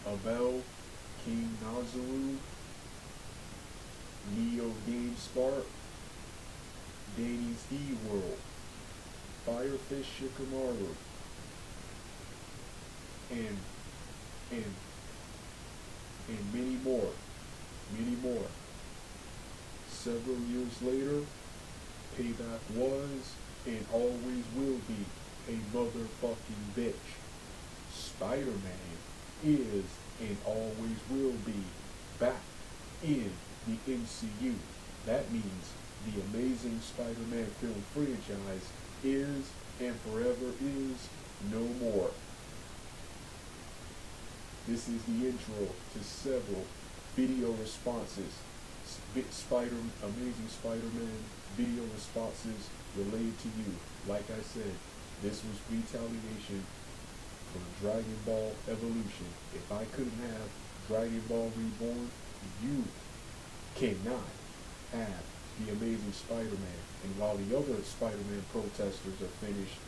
Abel, King Nazaru, Neo Game Spark, Danny's E-World, Fire Fist Shikamaru, and and and many more, many more. Several years later, Payback was and always will be a motherfucking bitch. Spider-Man is and always will be back in the MCU. That means the Amazing Spider-Man film franchise is and forever is no more. This is the intro to several video responses. Amazing Spider-Man video responses relayed to you. Like I said, this was retaliation from Dragon Ball Evolution. If I couldn't have Dragon Ball Reborn, you cannot have the Amazing Spider-Man. And while the other Spider-Man protesters are finished,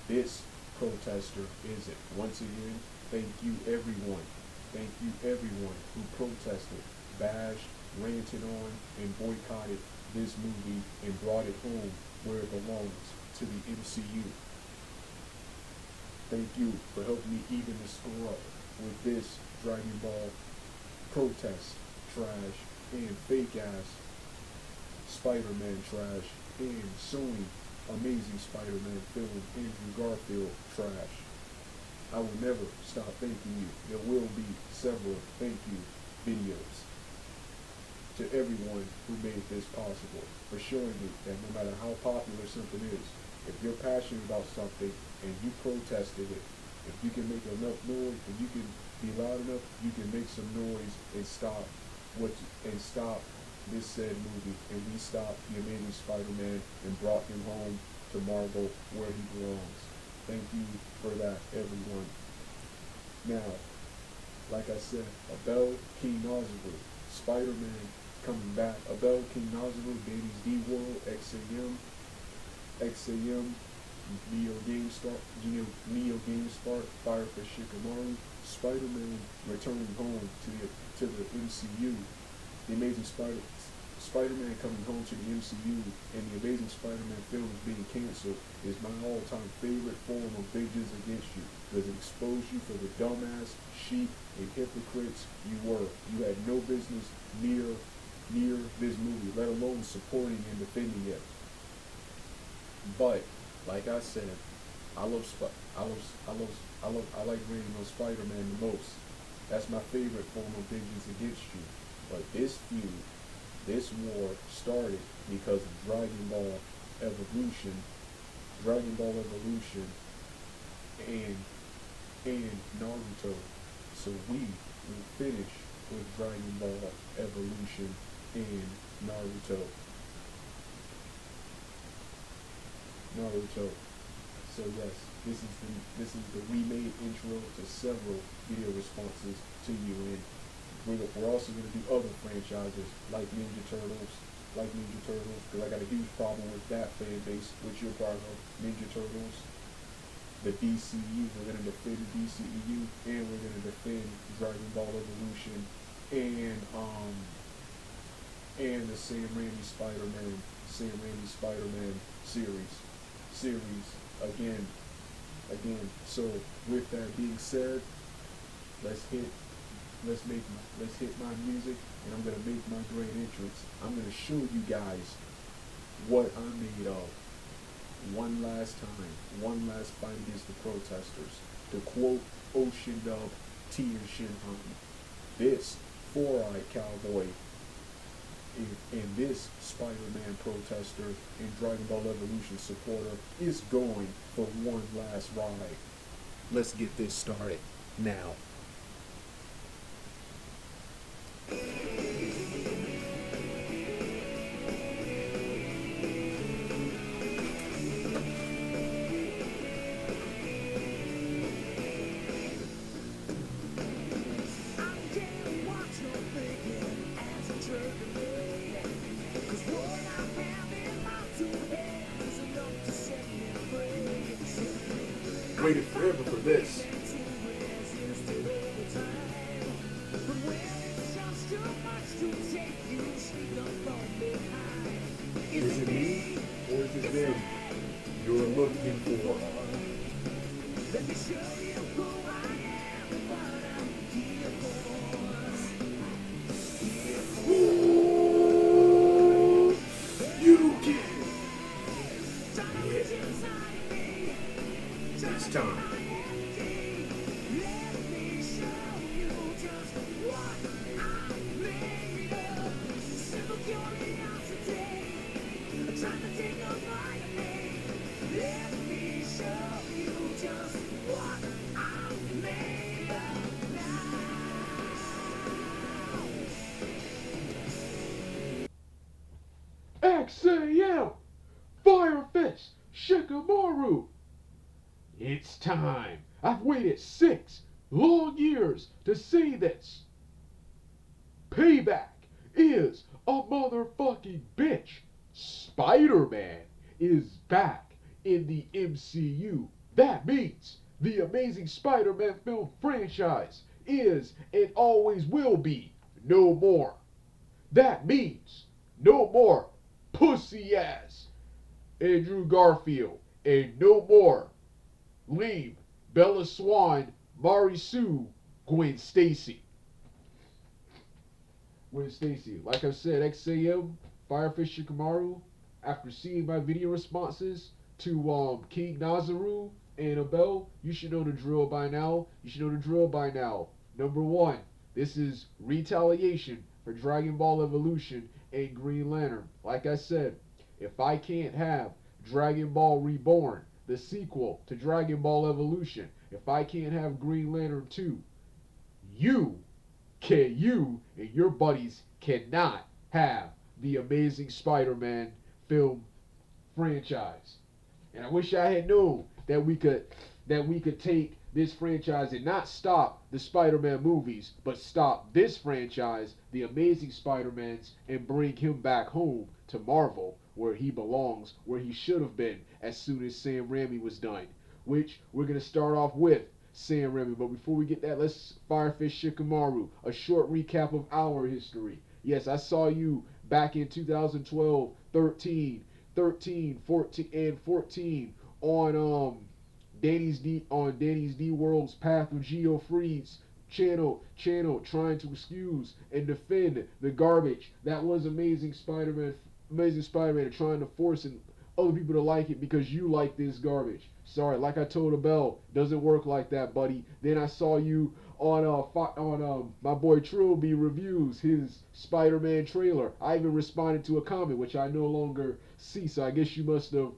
this protester isn't. Once again, thank you everyone. Thank you everyone who protested, bashed, ranted on, and boycotted this movie and brought it home where it belongs, to the MCU. Thank you for helping me even the score up with this Dragon Ball protest trash and fake ass Spider-Man trash and Sony Amazing Spider-Man film Andrew Garfield trash. I will never stop thanking you. There will be several thank you videos to everyone who made this possible, for showing me that no matter how popular something is, if you're passionate about something and you protested it, if you can make enough noise and you can be loud enough, you can make some noise and stop this said movie. And we stopped the Amazing Spider-Man and brought him home to Marvel where he belongs. Thank you for that, everyone. Now, like I said, Abel King Nazaru, Spider-Man coming back. Abel King Nazaru, Danny's D-World, XAM, Neo Game Spark, Fire Fist Shikamaru, Spider-Man returning home to the MCU. The Amazing Spider-Man coming home to the MCU and the Amazing Spider-Man films being canceled is my all-time favorite form of vengeance against you, because it exposed you for the dumbass, sheep, and hypocrites you were. You had no business near this movie, let alone supporting and defending it. But like I said, I like raining on Spider-Man the most. That's my favorite form of vengeance against you. But this feud, this war started because of Dragon Ball Evolution, and Naruto. So we will finish with Dragon Ball Evolution and Naruto. So yes, this is the remade intro to several video responses to you, and we're also going to do other franchises like Ninja Turtles, because I got a huge problem with that fan base, which you're part of. Ninja Turtles, the DCU, we're going to defend the DCEU, and we're going to defend Dragon Ball Evolution, and the Sam Raimi Spider-Man series again. So with that being said, let's hit my music, and I'm gonna make my great entrance. I'm gonna show you guys what I'm made of. One last time, one last fight against the protesters. To quote Ocean Dub T and Shinhan, this four-eyed cowboy and this Spider-Man protester and Dragon Ball Evolution supporter is going for one last ride. Let's get this started now. Waited forever for this. looking for. Ooh, you get it. It's time. Xam, Fire Fist Shikamaru. It's time. I've waited 6 long years to say this. Payback is a motherfucking bitch. Spider-Man is back in the MCU. That means the Amazing Spider-Man film franchise is and always will be no more. That means no more pussy ass Andrew Garfield and no more lame Bella Swan, Mari Sue, Gwen Stacy. Like I said, XAM, Fire Fist Shikamaru, after seeing my video responses to Xam30000hehe and Abel, you should know the drill by now. Number 1, this is retaliation for Dragon Ball Evolution and Green Lantern. Like I said, if I can't have Dragon Ball Reborn, the sequel to Dragon Ball Evolution, if I can't have Green Lantern 2, you and your buddies cannot have the Amazing Spider-Man film franchise. And I wish I had known that we could take this franchise and not stop the Spider-Man movies, but stop this franchise, the Amazing Spider-Mans, and bring him back home to Marvel, where he belongs, where he should have been as soon as Sam Raimi was done. Which we're going to start off with Sam Raimi. But before we get that, let's Fire Fist Shikamaru, a short recap of our history. Yes, I saw you back in 2012, 13, 14, and 14 on Danny's D World's Path of Geo Freeze channel trying to excuse and defend the garbage that was Amazing Spider-Man and trying to force other people to like it because you like this garbage. Sorry, like I told Abel, doesn't work like that, buddy. Then I saw you on my boy Trilby Reviews, his Spider-Man trailer. I even responded to a comment, which I no longer see, so I guess you must have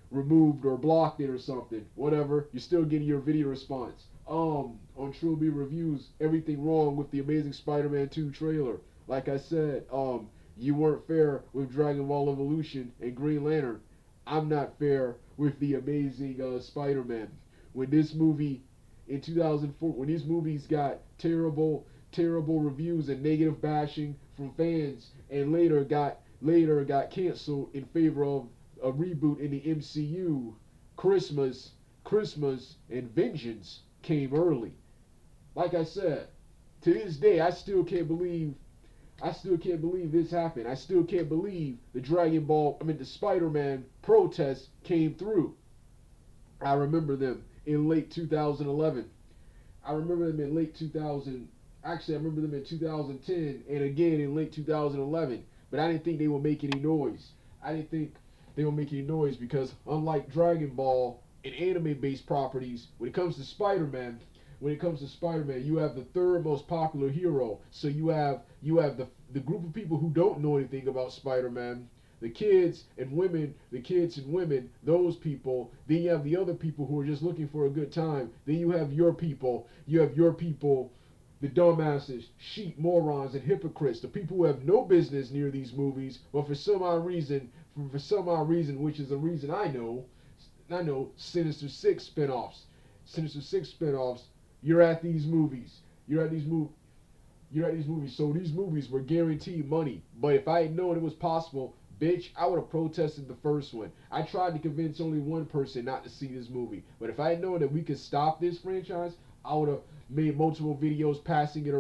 removed or blocked it or something. Whatever, you're still getting your video response. On Trilby Reviews, everything wrong with the Amazing Spider-Man 2 trailer. Like I said, you weren't fair with Dragon Ball Evolution and Green Lantern. I'm not fair with the Amazing Spider-Man. When this movie in 2004, when these movies got terrible reviews and negative bashing from fans, and later got canceled in favor of a reboot in the MCU, Christmas and Vengeance came early. Like I said, to this day, I still can't believe this happened. I still can't believe the Spider-Man protests came through. I remember them in late 2011. I remember them in late 2000. Actually, I remember them in 2010 and again in late 2011. But I didn't think they would make any noise. Because unlike Dragon Ball and anime-based properties, when it comes to Spider-Man, you have the third most popular hero. So you have the group of people who don't know anything about Spider-Man, the kids and women, those people. Then you have the other people who are just looking for a good time. Then you have your people, the dumbasses, sheep, morons, and hypocrites, the people who have no business near these movies, but for some odd reason, which is a reason I know, Sinister Six spinoffs. You're at these movies. So these movies were guaranteed money. But if I had known it was possible, bitch, I would have protested the first one. I tried to convince only one person not to see this movie. But if I had known that we could stop this franchise, I would have made multiple videos passing them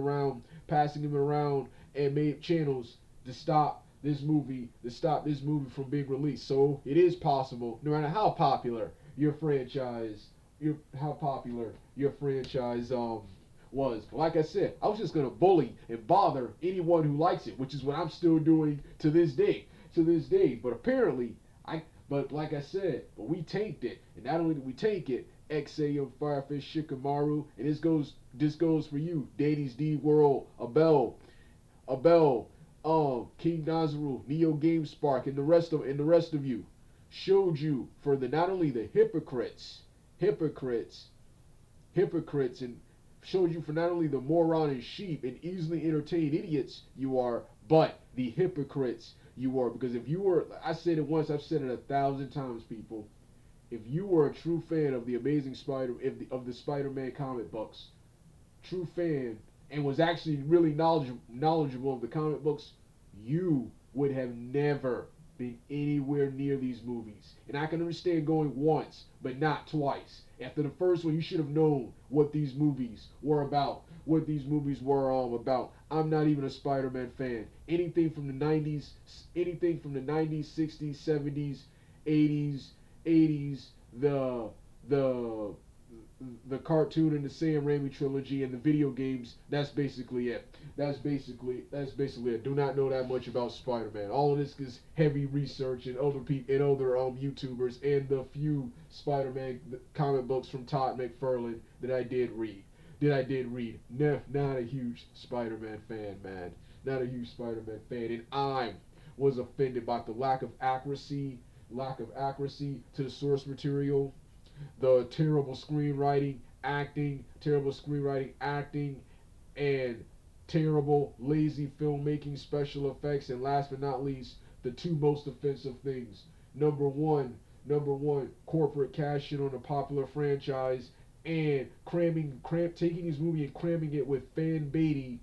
around, and made channels to stop this movie from being released. So it is possible, no matter how popular your franchise, how popular your franchise was. But like I said, I was just gonna bully and bother anyone who likes it, which is what I'm still doing to this day. To this day, but apparently, but like I said, but we tanked it, and not only did we tank it, XAM Fire Fist Shikamaru, and this goes for you, Danny's D World, Abel, King Nazaru, Neo Game Spark, and the rest of you, showed you for the not only the hypocrites, and showed you for not only the moron and sheep and easily entertained idiots you are, but the hypocrites you are. Because if you were, I said it once, I've said it 1,000 times, people. If you were a true fan of the Amazing Spider, of the Spider-Man comic books, true fan, and was actually really knowledgeable of the comic books, you would have never been anywhere near these movies. And I can understand going once, but not twice. After the first one, you should have known what these movies were about. What these movies were about. I'm not even a Spider-Man fan. Anything from the 90s, 60s, 70s, 80s, the cartoon and the Sam Raimi trilogy and the video games. That's basically it. That's basically it. Do not know that much about Spider-Man. All of this is heavy research and other people and other YouTubers and the few Spider-Man comic books from Todd McFarlane that I did read. Not a huge Spider-Man fan, man. Not a huge Spider-Man fan, and I was offended by the lack of accuracy to the source material, the terrible screenwriting, acting, and terrible, lazy filmmaking, special effects, and last but not least, the two most offensive things. Number one, corporate cash in on a popular franchise and taking his movie and cramming it with fan baity,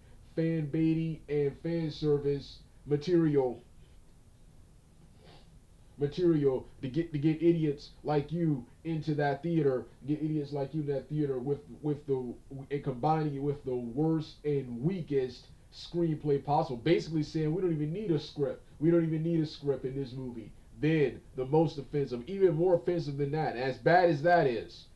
and fan service material to get idiots like you into that theater, with the and combining it with the worst and weakest screenplay possible. Basically saying we don't even need a script. We don't even need a script in this movie. Then the most offensive, even more offensive than that, as bad as that is,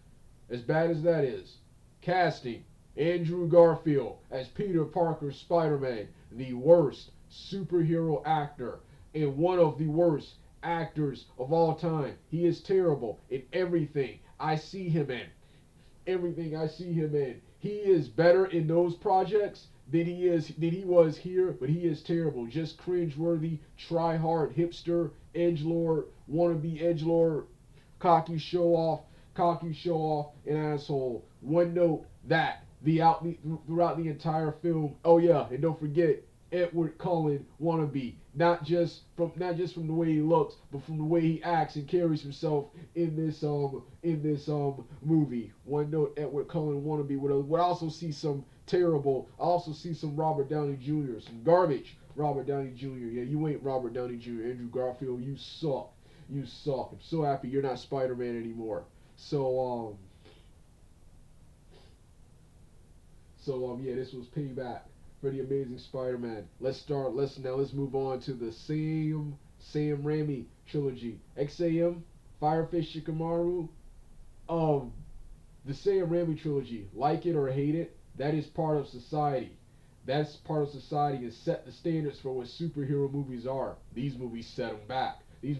casting Andrew Garfield as Peter Parker's Spider-Man, the worst superhero actor and one of the worst actors of all time. He is terrible in everything I see him in. He is better in those projects than he was here, but he is terrible. Just cringeworthy, try hard, hipster, edgelord, wannabe edgelord, cocky show off, and asshole. One note that throughout the entire film. Oh yeah, and don't forget Edward Cullen wannabe. Not just from the way he looks, but from the way he acts and carries himself in this movie. One note, Edward Cullen wannabe. Would also see some terrible. I also see some Robert Downey Jr. Some garbage Robert Downey Jr. Yeah, you ain't Robert Downey Jr. Andrew Garfield, you suck. I'm so happy you're not Spider-Man anymore. So yeah, this was payback for the Amazing Spider-Man. Let's move on to the Sam Raimi trilogy. XAM, Fire Fist Shikamaru, the Sam Raimi trilogy. Like it or hate it, that is part of society. That's part of society and set the standards for what superhero movies are. These movies set them back. Which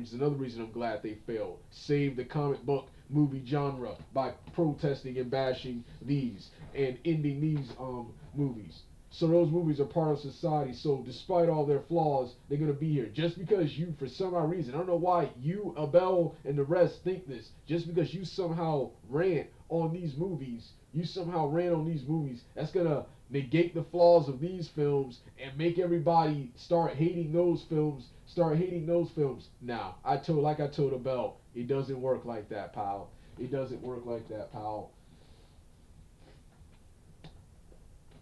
is another reason I'm glad they failed. Save the comic book movie genre by protesting and bashing these and ending these movies. So those movies are part of society. So despite all their flaws, they're gonna be here. Just because you, for some odd reason, I don't know why you, Abel, and the rest think this. Just because you somehow rant on these movies, that's gonna negate the flaws of these films and make everybody start hating those films. Now, I told Abel, it doesn't work like that, pal.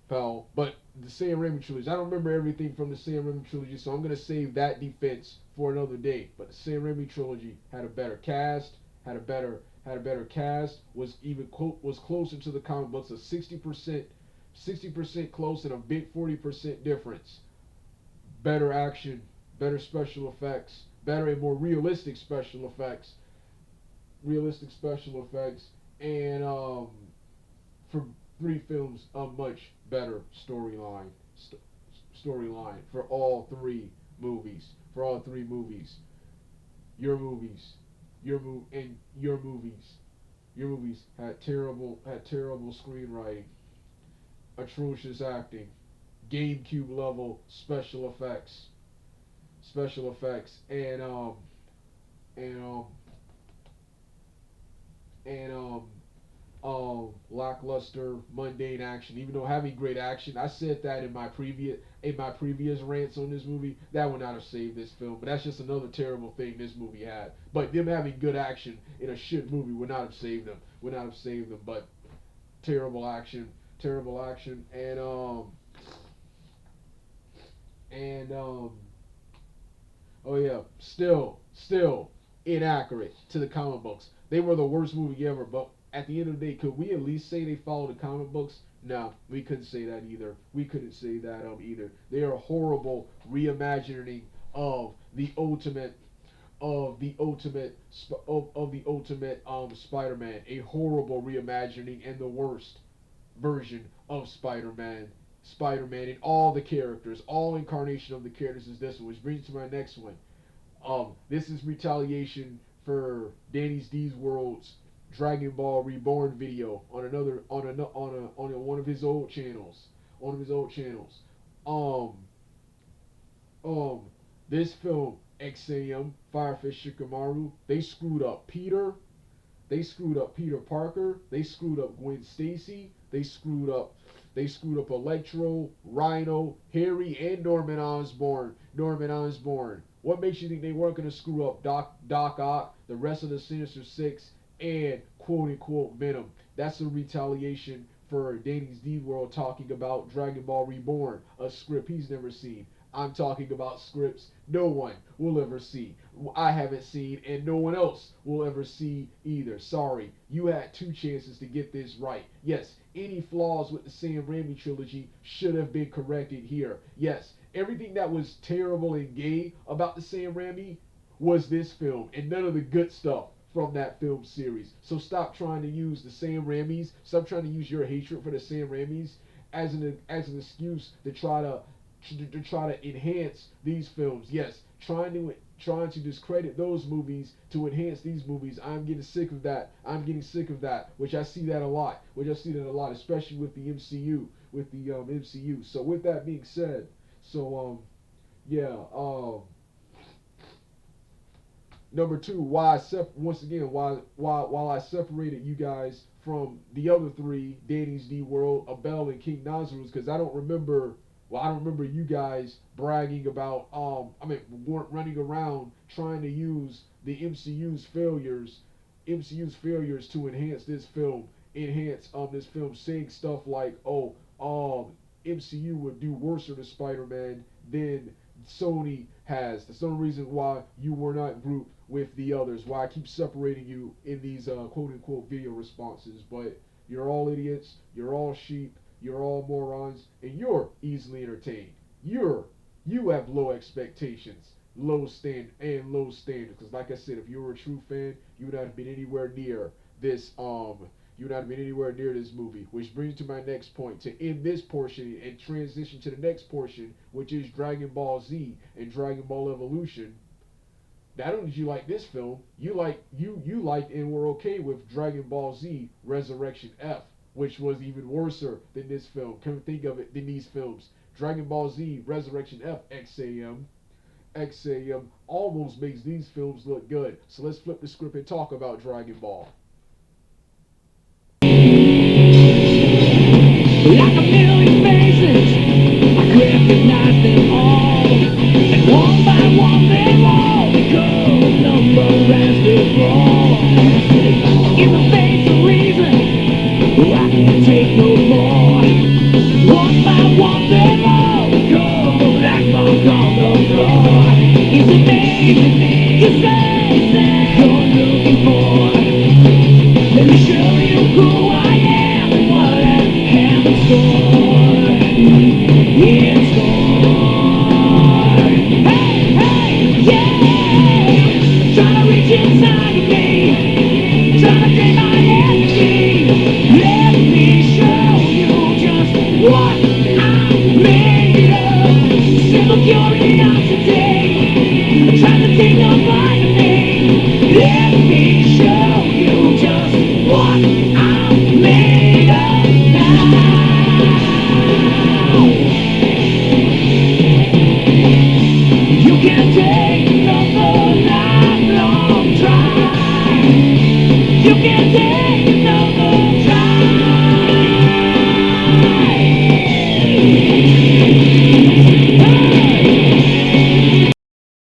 But the Sam Raimi trilogy, I don't remember everything from the Sam Raimi trilogy, so I'm gonna save that defense for another day. But the Sam Raimi trilogy had a better cast, was closer to the comic books, a 60% close and a big 40% difference. Better action, better special effects, better and more realistic special effects, realistic special effects, and for 3 films, a much better storyline for all 3 movies. For all 3 movies, your movies, your movies had terrible screenwriting, atrocious acting, GameCube level special effects, and and lackluster, mundane action. Even though having great action, I said that in my previous rants on this movie, that would not have saved this film. But that's just another terrible thing this movie had. But them having good action in a shit movie would not have saved them. Would not have saved them. But terrible action, and oh yeah, still inaccurate to the comic books. They were the worst movie ever, but at the end of the day, could we at least say they followed the comic books? No, we couldn't say that either. We couldn't say that either. They are a horrible reimagining of the ultimate Spider-Man. A horrible reimagining and the worst version of Spider-Man. Spider-Man and all the characters, all incarnation of the characters is this one, which brings to my next one. This is retaliation for Danny's D's World's Dragon Ball Reborn video on another on one of his old channels. One of his old channels. Um um this film XAM Fire Fist Shikamaru, they screwed up Peter, they screwed up Peter Parker, they screwed up Gwen Stacy, they screwed up Electro, Rhino, Harry, and Norman Osborn. Norman Osborn. What makes you think they weren't going to screw up Doc Ock, the rest of the Sinister Six, and quote unquote Venom? That's a retaliation for Danny's D World talking about Dragon Ball Reborn, a script he's never seen. I'm talking about scripts no one will ever see. I haven't seen, and no one else will ever see either. Sorry, you had 2 chances to get this right. Yes, any flaws with the Sam Raimi trilogy should have been corrected here. Yes, everything that was terrible and gay about the Sam Raimi was this film, and none of the good stuff from that film series. So stop trying to use the Sam Raimis. Stop trying to use your hatred for the Sam Raimis as an excuse to try to enhance these films. Yes, trying to discredit those movies to enhance these movies. I'm getting sick of that. I'm getting sick of that. Which I see that a lot. Especially with the MCU. MCU. So with that being said, number 2, why I separated you guys from the other 3, Danny's D World, Abel, and King Nazarus, because I don't remember you guys bragging about, weren't running around trying to use the MCU's failures to enhance this film, saying stuff like, MCU would do worse to Spider-Man than Sony has. That's the only reason why you were not grouped with the others, why I keep separating you in these quote-unquote video responses. But you're all idiots, you're all sheep, you're all morons, and you're easily entertained. You have low expectations, low standards. Because like I said, if you were a true fan, you would not have been anywhere near this. You would not have been anywhere near this movie. Which brings to my next point. To end this portion and transition to the next portion, which is Dragon Ball Z and Dragon Ball Evolution. Not only did you like this film, you liked and were okay with Dragon Ball Z Resurrection F, which was even worse than this film. Come think of it, than these films. Dragon Ball Z Resurrection F XAM almost makes these films look good. So let's flip the script and talk about Dragon Ball. Like a million faces, I recognize them all. And one by one they all become a number as they fall. In the face of reason, I can take no more. One by one they all become a black mark on the floor. It's amazing to say you're looking for. Let me show you who I am and what I have in store. In store. Be sure